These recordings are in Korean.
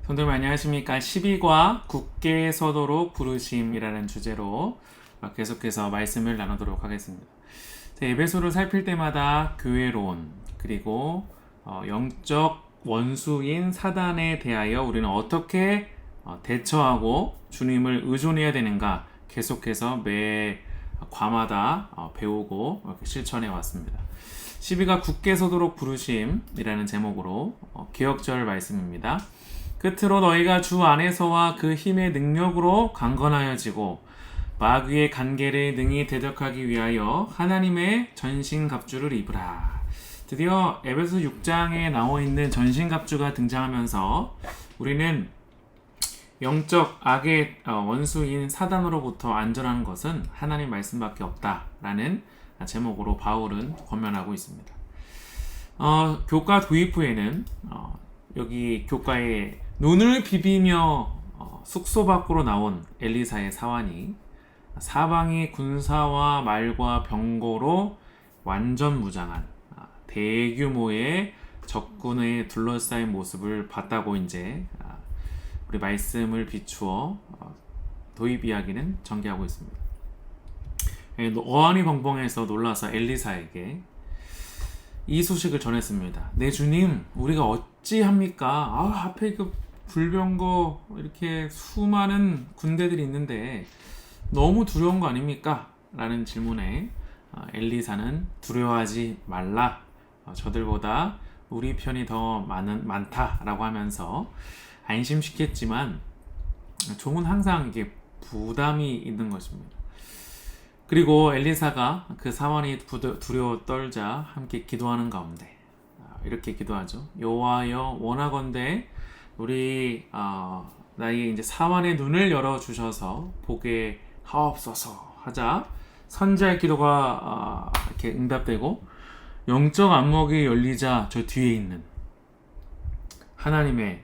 성도님 안녕하십니까? 12과 굳게 서도록 부르심이라는 주제로 계속해서 말씀을 나누도록 하겠습니다. 에베소를 살필 때마다 교회론 그리고 영적 원수인 사단에 대하여 우리는 어떻게 대처하고 주님을 의존해야 되는가 계속해서 매 과마다 배우고 실천해 왔습니다. 12가 굳게 서도록 부르심이라는 제목으로 기억절 말씀입니다. 끝으로 너희가 주 안에서와 그 힘의 능력으로 강건하여지고 마귀의 간계를 능히 대적하기 위하여 하나님의 전신갑주를 입으라. 드디어 에베소 6장에 나와 있는 전신갑주가 등장하면서 우리는 영적 악의 원수인 사단으로부터 안전한 것은 하나님 말씀밖에 없다라는 제목으로 바울은 권면하고 있습니다. 교과 도입 후에는 여기 교과에 눈을 비비며 숙소 밖으로 나온 엘리사의 사환이 사방이 군사와 말과 병거로 완전 무장한 대규모의 적군에 둘러싸인 모습을 봤다고 이제 우리 말씀을 비추어 도입 이야기는 전개하고 있습니다. 어안이 벙벙해서 놀라서 엘리사에게 이 소식을 전했습니다. 내 주님, 우리가 어찌합니까? 앞에 그 불병거 이렇게 수많은 군대들이 있는데 너무 두려운 거 아닙니까? 라는 질문에 엘리사는 두려워하지 말라. 저들보다 우리 편이 더 많다라고 하면서 안심시켰지만 종은 항상 이게 부담이 있는 것입니다. 그리고 엘리사가 그 사환이 두려워 떨자 함께 기도하는 가운데 이렇게 기도하죠. 여호와여 원하건대 우리 나의 이제 사환의 눈을 열어 주셔서 보게 하옵소서 하자 선지자의 기도가 이렇게 응답되고 영적 안목이 열리자 저 뒤에 있는 하나님의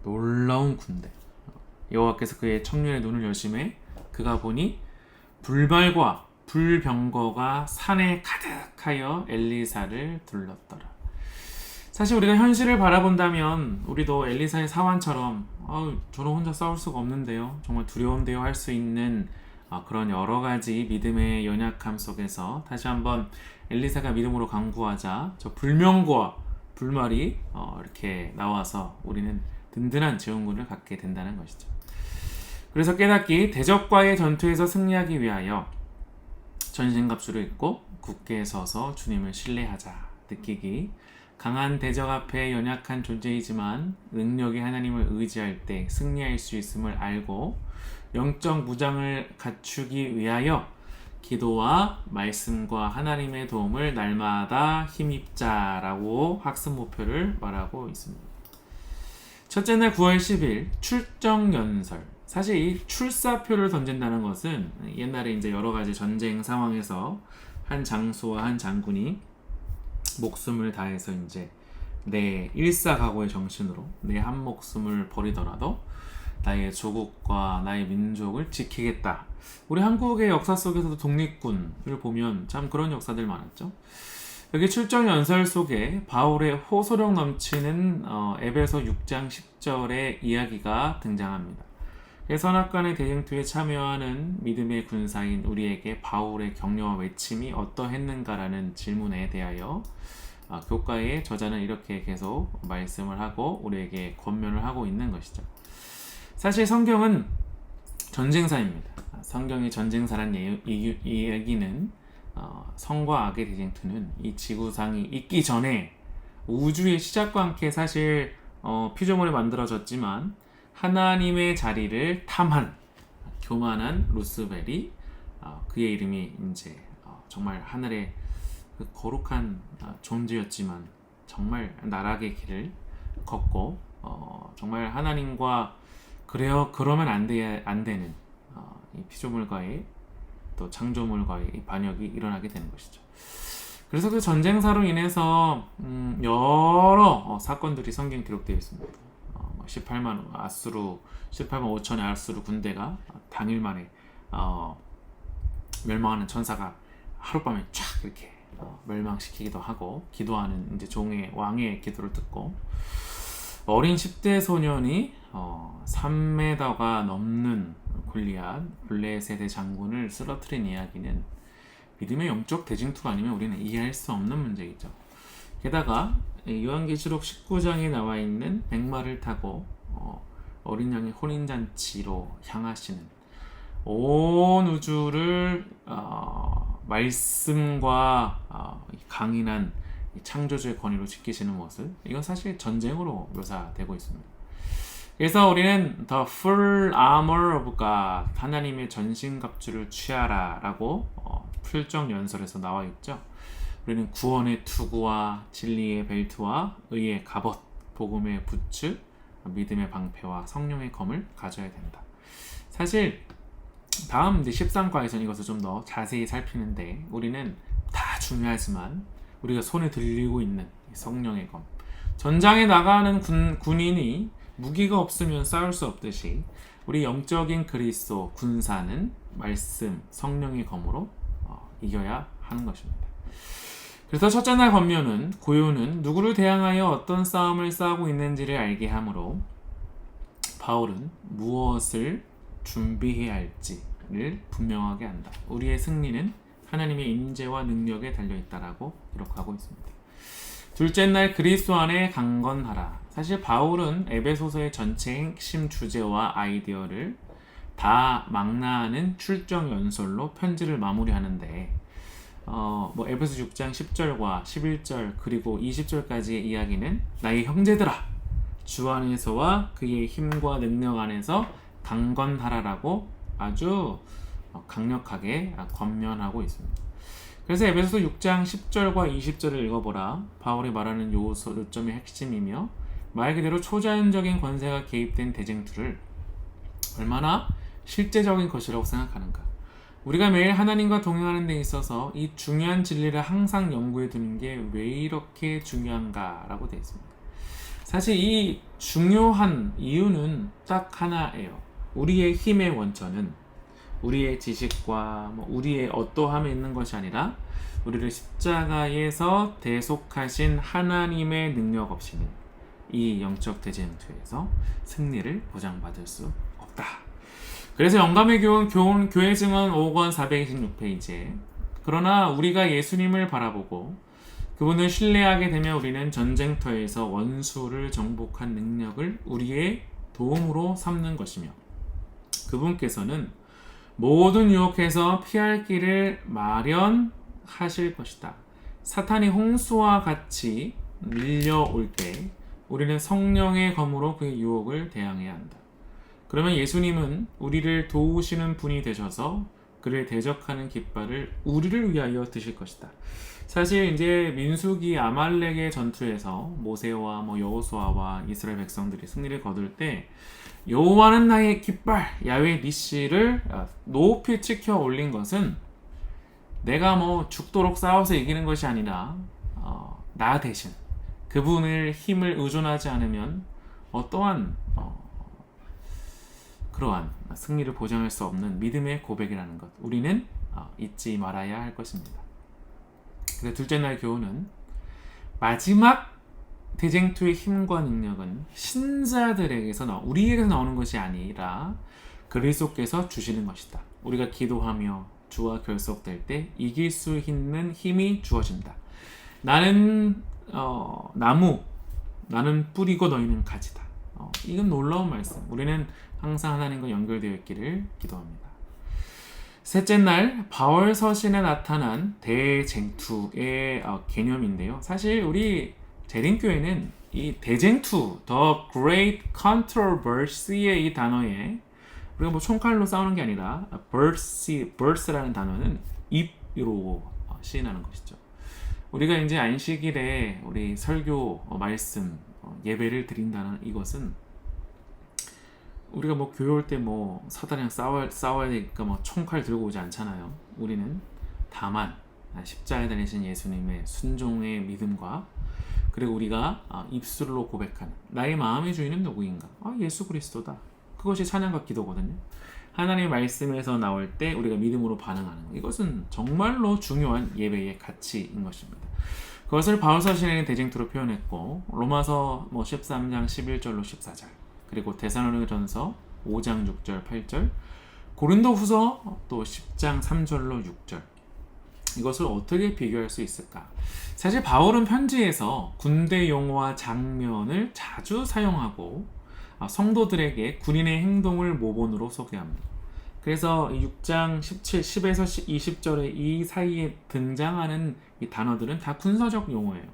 놀라운 군대 여호와께서 그의 청년의 눈을 여심해 그가 보니 불발과 불병거가 산에 가득하여 엘리사를 둘렀더라. 사실 우리가 현실을 바라본다면 우리도 엘리사의 사환처럼 저는 혼자 싸울 수가 없는데요, 정말 두려운데요 할 수 있는 그런 여러 가지 믿음의 연약함 속에서 다시 한번 엘리사가 믿음으로 강구하자 저 불명과 불말이 이렇게 나와서 우리는 든든한 지원군을 갖게 된다는 것이죠. 그래서 깨닫기 대적과의 전투에서 승리하기 위하여 전신갑주를 입고 굳게 서서 주님을 신뢰하자 느끼기 강한 대적 앞에 연약한 존재이지만 능력이 하나님을 의지할 때 승리할 수 있음을 알고 영적 무장을 갖추기 위하여 기도와 말씀과 하나님의 도움을 날마다 힘입자라고 학습 목표를 말하고 있습니다. 첫째 날 9월 10일 출정연설. 사실 이 출사표를 던진다는 것은 옛날에 이제 여러 가지 전쟁 상황에서 한 장수와 한 장군이 목숨을 다해서 이제 내 일사각오의 정신으로 내 한 목숨을 버리더라도 나의 조국과 나의 민족을 지키겠다. 우리 한국의 역사 속에서도 독립군을 보면 참 그런 역사들 많았죠. 여기 출정 연설 속에 바울의 호소력 넘치는 에베소 6장 10절의 이야기가 등장합니다. 선악간의 대쟁투에 참여하는 믿음의 군사인 우리에게 바울의 격려와 외침이 어떠했는가라는 질문에 대하여 교과의 저자는 이렇게 계속 말씀을 하고 우리에게 권면을 하고 있는 것이죠. 사실 성경은 전쟁사입니다. 성경이 전쟁사란 이야기는 성과 악의 대쟁투는 이 지구상이 있기 전에 우주의 시작과 함께 사실 피조물이 만들어졌지만 하나님의 자리를 탐한 교만한 루스벨이 그의 이름이 이제 정말 하늘의 그 거룩한 존재였지만 정말 나락의 길을 걷고 정말 하나님과 그러면 안 되는 이 피조물과의 또 창조물과의 이 반역이 일어나게 되는 것이죠. 그래서 그 전쟁사로 인해서 여러 사건들이 성경에 기록되어 있습니다. 18만 5천의 아수르 군대가 당일 만에 멸망하는 천사가 하룻밤에 쫙 이렇게 멸망시키기도 하고 기도하는 이제 왕의 기도를 듣고 어린 10대 소년이 3m가 넘는 골리앗의 대장군을 쓰러뜨린 이야기는 믿음의 영적 대징투가 아니면 우리는 이해할 수 없는 문제이죠. 게다가 요한계시록 19장에 나와 있는 백마를 타고 어린 양의 혼인잔치로 향하시는 온 우주를 말씀과 강인한 창조주의 권위로 지키시는 모습, 이건 사실 전쟁으로 묘사되고 있습니다. 그래서 우리는 The full armor of God, 하나님의 전신갑주를 취하라 라고 풀정 연설에서 나와 있죠. 우리는 구원의 투구와 진리의 벨트와 의의 갑옷, 복음의 부츠, 믿음의 방패와 성령의 검을 가져야 된다. 사실 다음 이제 13과에서는 이것을 좀 더 자세히 살피는데, 우리는 다 중요하지만 우리가 손에 들리고 있는 성령의 검, 전장에 나가는 군인이 무기가 없으면 싸울 수 없듯이 우리 영적인 그리스도 군사는 말씀, 성령의 검으로 이겨야 하는 것입니다. 그래서 첫째 날 권면은, 고요는 누구를 대항하여 어떤 싸움을 싸우고 있는지를 알게 하므로 바울은 무엇을 준비해야 할지를 분명하게 한다. 우리의 승리는 하나님의 인재와 능력에 달려있다라고 기록하고 있습니다. 둘째 날 그리스도 안에 강건하라. 사실 바울은 에베소서의 전체 핵심 주제와 아이디어를 다 망라하는 출정 연설로 편지를 마무리하는데, 에베소 6장 10절과 11절 그리고 20절까지의 이야기는 나의 형제들아, 주 안에서와 그의 힘과 능력 안에서 강건하라라고 아주 강력하게 권면하고 있습니다. 그래서 에베소서 6장 10절과 20절을 읽어보라. 바울이 말하는 요점의 핵심이며, 말 그대로 초자연적인 권세가 개입된 대쟁투를 얼마나 실제적인 것이라고 생각하는가. 우리가 매일 하나님과 동행하는 데 있어서 이 중요한 진리를 항상 연구해 두는 게 왜 이렇게 중요한가 라고 되어 있습니다. 사실 이 중요한 이유는 딱 하나예요. 우리의 힘의 원천은 우리의 지식과 우리의 어떠함에 있는 것이 아니라 우리를 십자가에서 대속하신 하나님의 능력 없이는 이 영적 대쟁투에서 승리를 보장받을 수 없다. 그래서 영감의 교회 증언 5권 426페이지에, 그러나 우리가 예수님을 바라보고 그분을 신뢰하게 되면 우리는 전쟁터에서 원수를 정복한 능력을 우리의 도움으로 삼는 것이며, 그분께서는 모든 유혹에서 피할 길을 마련하실 것이다. 사탄이 홍수와 같이 밀려올 때 우리는 성령의 검으로 그의 유혹을 대항해야 한다. 그러면 예수님은 우리를 도우시는 분이 되셔서 그를 대적하는 깃발을 우리를 위하여 드실 것이다. 사실 이제 민수기 아말렉의 전투에서 모세와 여호수아와 이스라엘 백성들이 승리를 거둘 때, 여호와는 나의 깃발, 야훼 니시를 높이 치켜 올린 것은 내가 죽도록 싸워서 이기는 것이 아니라 나 대신 그분의 힘을 의존하지 않으면 어떠한 그러한 승리를 보장할 수 없는 믿음의 고백이라는 것, 우리는 잊지 말아야 할 것입니다. 그래서 둘째 날 교훈은, 마지막 대쟁투의 힘과 능력은 신자들에게서 우리에게서 나오는 것이 아니라 그리스도께서 주시는 것이다. 우리가 기도하며 주와 결속될 때 이길 수 있는 힘이 주어진다. 나는 나무, 나는 뿌리고 너희는 가지다. 이건 놀라운 말씀. 우리는 항상 하나님과 연결되어 있기를 기도합니다. 셋째 날 바울 서신에 나타난 대쟁투의 개념인데요. 사실 우리 재림교회는 이 대쟁투, The Great Controversy의 이 단어에, 우리가 총칼로 싸우는 게 아니라 verse라는 단어는 입으로 시인하는 것이죠. 우리가 이제 안식일에 우리 설교, 말씀, 예배를 드린다는 이것은, 우리가 교회 올 때 사단이랑 싸워야 되니까 총칼 들고 오지 않잖아요. 우리는 다만 십자가에 달리신 예수님의 순종의 믿음과, 그리고 우리가 입술로 고백하는 나의 마음의 주인은 누구인가? 예수 그리스도다. 그것이 찬양과 기도거든요. 하나님의 말씀에서 나올 때 우리가 믿음으로 반응하는 것, 이것은 정말로 중요한 예배의 가치인 것입니다. 그것을 바울 서신의 대쟁투로 표현했고 로마서 13장 11절로 14절 그리고 데살로니가전서 5장 6절 8절 고린도후서 또 10장 3절로 6절 이것을 어떻게 비교할 수 있을까? 사실 바울은 편지에서 군대 용어와 장면을 자주 사용하고 성도들에게 군인의 행동을 모본으로 소개합니다. 그래서 6장 17, 10에서 20절의 이 사이에 등장하는 이 단어들은 다 군사적 용어예요.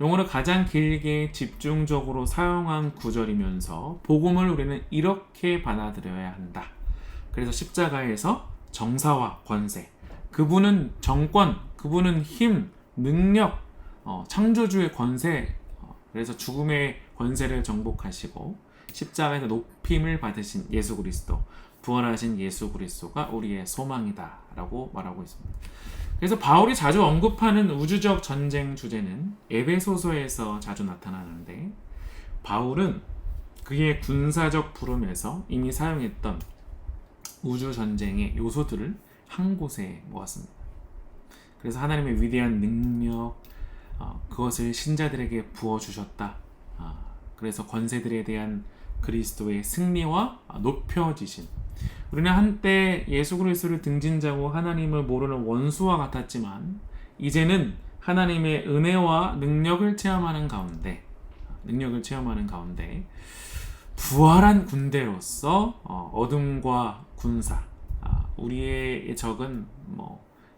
용어를 가장 길게 집중적으로 사용한 구절이면서 복음을 우리는 이렇게 받아들여야 한다. 그래서 십자가에서 정사와 권세, 그분은 정권, 그분은 힘, 능력, 창조주의 권세, 그래서 죽음의 권세를 정복하시고 십자가에서 높임을 받으신 예수 그리스도, 부활하신 예수 그리스도가 우리의 소망이다 라고 말하고 있습니다. 그래서 바울이 자주 언급하는 우주적 전쟁 주제는 에베소서에서 자주 나타나는데 바울은 그의 군사적 부름에서 이미 사용했던 우주 전쟁의 요소들을 한 곳에 모았습니다. 그래서 하나님의 위대한 능력 그것을 신자들에게 부어주셨다. 그래서 권세들에 대한 그리스도의 승리와 높여지심. 우리는 한때 예수 그리스도를 등진자고 하나님을 모르는 원수와 같았지만 이제는 하나님의 은혜와 능력을 체험하는 가운데 부활한 군대로서 어둠과 군사 우리의 적은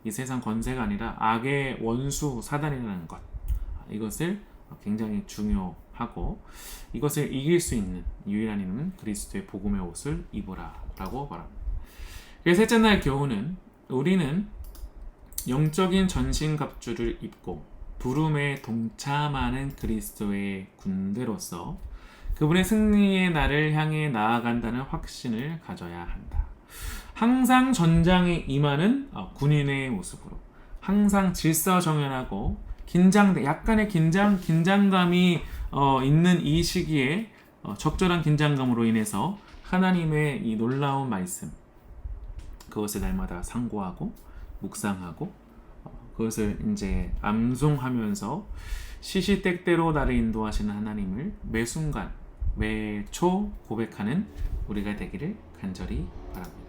이 세상 권세가 아니라 악의 원수 사단이라는 것 이것을 굉장히 중요하고 이것을 이길 수 있는 유일한 힘은 그리스도의 복음의 옷을 입으라 라고 말합니다. 그래서 셋째 날 교훈은 우리는 영적인 전신갑주를 입고 부름에 동참하는 그리스도의 군대로서 그분의 승리의 날을 향해 나아간다는 확신을 가져야 한다. 항상 전장에 임하는 군인의 모습으로 항상 질서정연하고 약간의 긴장감이 있는 이 시기에 적절한 긴장감으로 인해서 하나님의 이 놀라운 말씀 그것을 날마다 상고하고 묵상하고 그것을 이제 암송하면서 시시때때로 나를 인도하시는 하나님을 매 순간 매초 고백하는 우리가 되기를 간절히 바랍니다.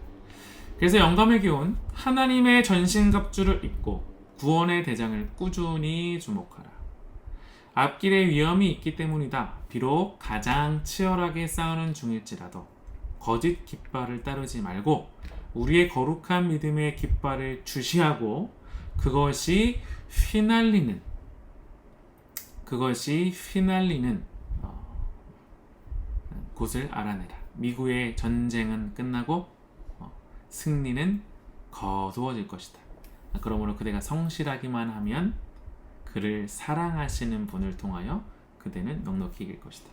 그래서 영감의 교훈 하나님의 전신갑주를 입고 구원의 대장을 꾸준히 주목하라. 앞길에 위험이 있기 때문이다. 비록 가장 치열하게 싸우는 중일지라도 거짓 깃발을 따르지 말고 우리의 거룩한 믿음의 깃발을 주시하고 그것이 휘날리는 곳을 알아내라. 미국의 전쟁은 끝나고 승리는 거두어질 것이다. 그러므로 그대가 성실하기만 하면 그를 사랑하시는 분을 통하여 그대는 넉넉히 이길 것이다.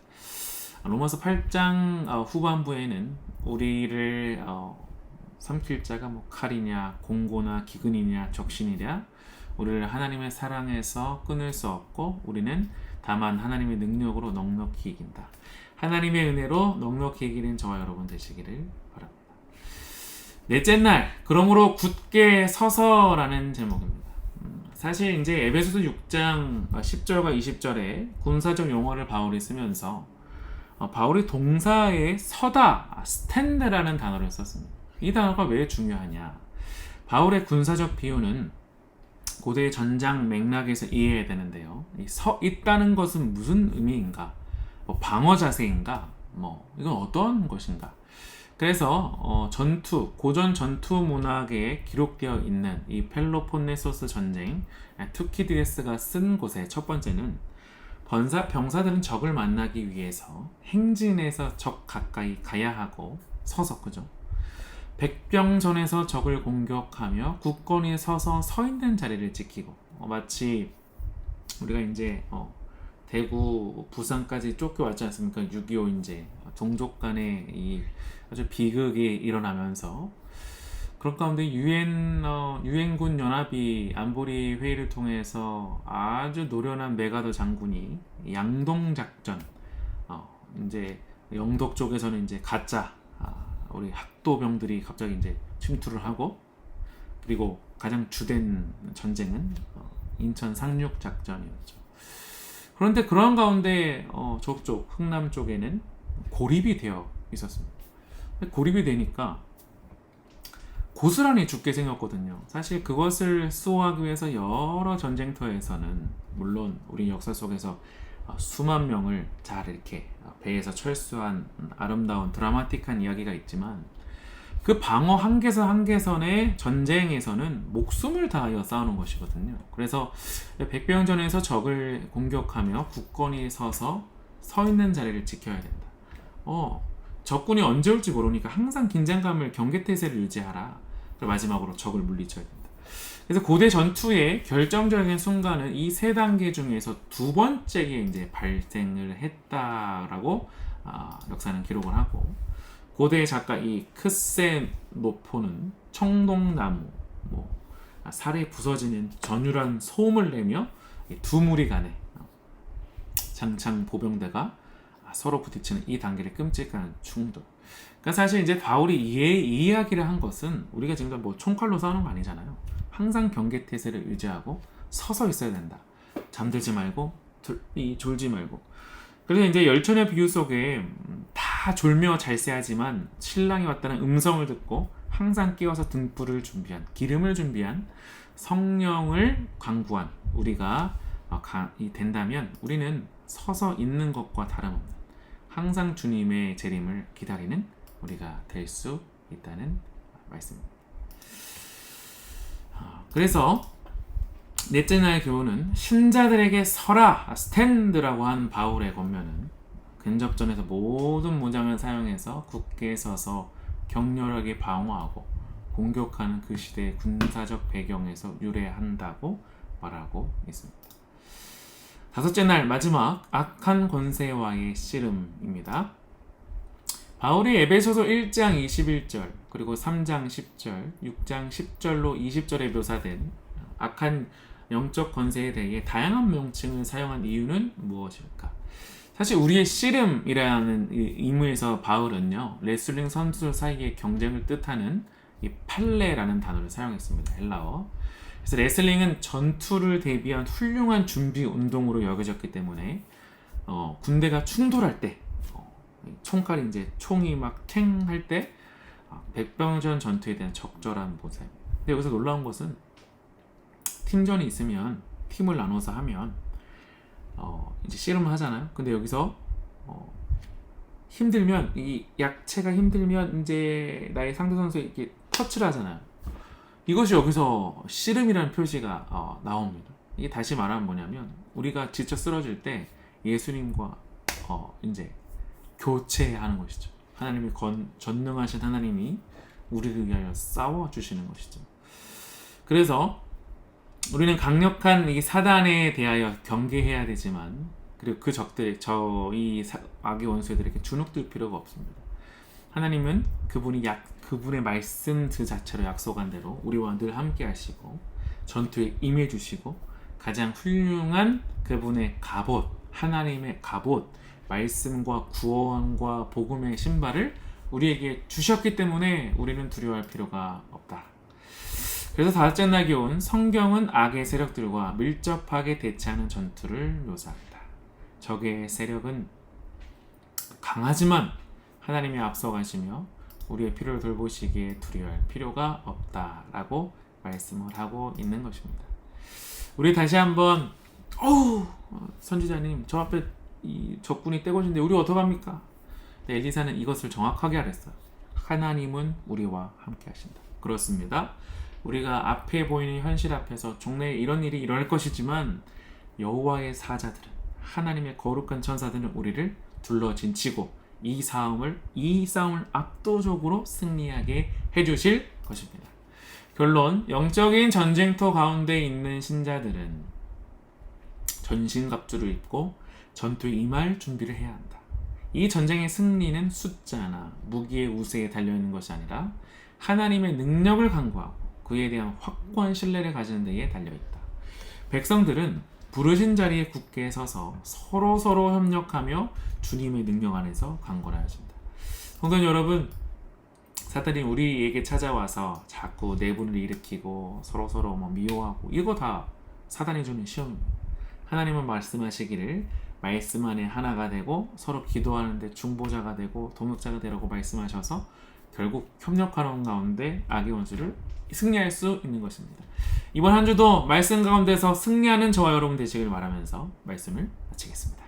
로마서 8장 후반부에는 우리를 삼킬 자가 칼이냐 공고나 기근이냐 적신이랴 우리를 하나님의 사랑에서 끊을 수 없고 우리는 다만 하나님의 능력으로 넉넉히 이긴다. 하나님의 은혜로 넉넉히 이기는 저와 여러분 되시기를 바랍니다. 넷째 날, 그러므로 굳게 서서라는 제목입니다. 사실 이제 에베소서 6장 10절과 20절에 군사적 용어를 바울이 쓰면서 바울이 동사에 서다, 스탠드라는 단어를 썼습니다. 이 단어가 왜 중요하냐? 바울의 군사적 비유는 고대의 전장 맥락에서 이해해야 되는데요. 이 서 있다는 것은 무슨 의미인가? 방어 자세인가? 이건 어떤 것인가? 그래서 고전 전투 문학에 기록되어 있는 이 펠로폰네소스 전쟁 투키디데스가 쓴 곳의 첫 번째는 병사들은 적을 만나기 위해서 행진해서 적 가까이 가야 하고 서서 그죠? 백병전에서 적을 공격하며 굳건히 서서 서 있는 자리를 지키고 마치 우리가 이제 대구 부산까지 쫓겨왔지 않습니까? 6.25 이제 동족 간의 이 아주 비극이 일어나면서 그런 가운데 유엔군 연합이 안보리 회의를 통해서 아주 노련한 메가더 장군이 양동 작전 이제 영덕 쪽에서는 이제 가짜 우리 학도병들이 갑자기 이제 침투를 하고 그리고 가장 주된 전쟁은 인천 상륙 작전이었죠. 그런데 그런 가운데 저쪽 흥남 쪽에는 고립이 되어 있었습니다. 고립이 되니까 고스란히 죽게 생겼거든요. 사실 그것을 수호하기 위해서 여러 전쟁터에서는 물론 우리 역사 속에서 수만 명을 잘 이렇게 배에서 철수한 아름다운 드라마틱한 이야기가 있지만 그 방어 한계선 한계선의 전쟁에서는 목숨을 다하여 싸우는 것이거든요. 그래서 백병전에서 적을 공격하며 굳건히 서서 서 있는 자리를 지켜야 된다. 적군이 언제 올지 모르니까 항상 긴장감을 경계태세를 유지하라. 그리고 마지막으로 적을 물리쳐야 된다. 그래서 고대 전투의 결정적인 순간은 이 세 단계 중에서 두 번째에 이제 발생을 했다라고 역사는 기록을 하고, 고대 작가 이 크세노포는 청동나무, 살에 부서지는 전율한 소음을 내며 두 무리 간에 장창 보병대가 서로 부딪히는 이 단계를 끔찍한 충돌. 그러니까 사실 이제 바울이 이 이야기를 한 것은 우리가 지금 총칼로 싸우는 거 아니잖아요. 항상 경계태세를 유지하고 서서 있어야 된다. 잠들지 말고 졸지 말고. 그래서 이제 열천의 비유 속에 다 졸며 잘세하지만 신랑이 왔다는 음성을 듣고 항상 깨워서 등불을 준비한, 기름을 준비한 성령을 강구한 우리가 된다면 우리는 서서 있는 것과 다름없는 항상 주님의 재림을 기다리는 우리가 될 수 있다는 말씀입니다. 그래서 넷째 날의 교훈은 신자들에게 서라, 스탠드라고 한 바울의 권면은 근접전에서 모든 무장을 사용해서 굳게 서서 격렬하게 방어하고 공격하는 그 시대의 군사적 배경에서 유래한다고 말하고 있습니다. 다섯째 날 마지막 악한 권세와의 씨름입니다. 바울이 에베소서 1장 21절 그리고 3장 10절, 6장 10절로 20절에 묘사된 악한 영적 권세에 대해 다양한 명칭을 사용한 이유는 무엇일까? 사실 우리의 씨름이라는 의미에서 바울은요, 레슬링 선수들 사이의 경쟁을 뜻하는 이 팔레라는 단어를 사용했습니다. 헬라어. 그래서 레슬링은 전투를 대비한 훌륭한 준비 운동으로 여겨졌기 때문에 군대가 충돌할 때 총칼이 이제 총이 막 탱 할 때 백병전 전투에 대한 적절한 모습입니다. 근데 여기서 놀라운 것은 팀전이 있으면 팀을 나눠서 하면 이제 씨름을 하잖아요. 근데 여기서 힘들면 이 약체가 힘들면 이제 나의 상대 선수 이렇게 터치를 하잖아요. 이것이 여기서 씨름이라는 표시가 나옵니다. 이게 다시 말하면 뭐냐면 우리가 지쳐 쓰러질 때 예수님과 이제 교체하는 것이죠. 하나님이 전능하신 하나님이 우리를 위하여 싸워주시는 것이죠. 그래서 우리는 강력한 이 사단에 대하여 경계해야 되지만, 그리고 그 적들, 이 악의 원수들에게 주눅들 필요가 없습니다. 하나님은 그분의 말씀 그 자체로 약속한 대로 우리와 늘 함께 하시고 전투에 임해 주시고 가장 훌륭한 그분의 갑옷, 하나님의 갑옷, 말씀과 구원과 복음의 신발을 우리에게 주셨기 때문에 우리는 두려워할 필요가 없다. 그래서 다섯째 날 교훈, 성경은 악의 세력들과 밀접하게 대치하는 전투를 묘사합니다. 적의 세력은 강하지만 하나님이 앞서가시며 우리의 필요를 돌보시기에 두려워할 필요가 없다라고 말씀을 하고 있는 것입니다. 우리 다시 한번 선지자님, 저 앞에 이 적군이 떼고신데 우리 어떡합니까? 엘리사는 이것을 정확하게 알았어요. 하나님은 우리와 함께 하신다. 그렇습니다. 우리가 앞에 보이는 현실 앞에서 종래에 이런 일이 일어날 것이지만 여호와의 사자들은, 하나님의 거룩한 천사들은 우리를 둘러진치고 이 싸움을 압도적으로 승리하게 해주실 것입니다. 결론, 영적인 전쟁터 가운데 있는 신자들은 전신갑주를 입고 전투에 임할 준비를 해야 한다. 이 전쟁의 승리는 숫자나 무기의 우세에 달려있는 것이 아니라 하나님의 능력을 간구하고 그에 대한 확고한 신뢰를 가지는 데에 달려있다. 백성들은 부르신 자리에 굳게 서서 서로 협력하며 주님의 능력 안에서 강건해야 합니다. 성도 여러분, 사탄이 우리에게 찾아와서 자꾸 내분을 일으키고 서로 미워하고 이거 다 사단이 주는 시험입니다. 하나님은 말씀하시기를 말씀 안에 하나가 되고 서로 기도하는데 중보자가 되고 동역자가 되라고 말씀하셔서 결국 협력하는 가운데 악의 원수를 승리할 수 있는 것입니다. 이번 한 주도 말씀 가운데서 승리하는 저와 여러분 되시길 바라면서 말씀을 마치겠습니다.